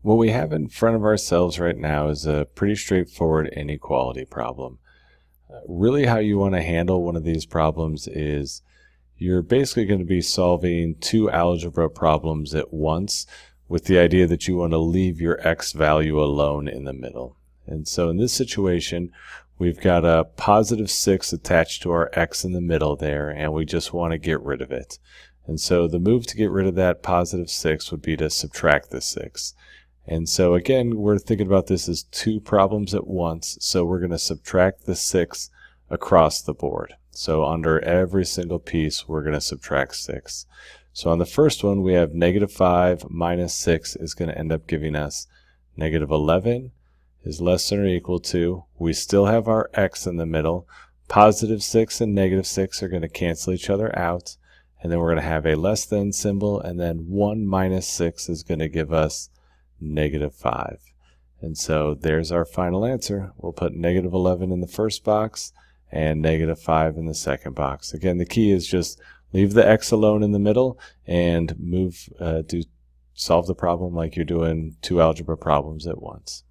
What we have in front of ourselves right now is a pretty straightforward inequality problem. Really how you want to handle one of these problems is you're basically going to be solving two algebra problems at once with the idea that you want to leave your x value alone in the middle. And so in this situation, we've got a positive 6 attached to our x in the middle there, and we just want to get rid of it. And so the move to get rid of that positive 6 would be to subtract the 6. And so again, we're thinking about this as two problems at once, so we're going to subtract the 6 across the board. So under every single piece, we're going to subtract 6. So on the first one, we have negative 5 minus 6 is going to end up giving us negative 11 is less than or equal to, we still have our x in the middle, positive 6 and negative 6 are going to cancel each other out, and then we're going to have a less than symbol, and then 1 minus 6 is going to give us negative 5. And so there's our final answer. We'll put negative 11 in the first box and negative 5 in the second box. Again, the key is just leave the x alone in the middle and solve the problem like you're doing two algebra problems at once.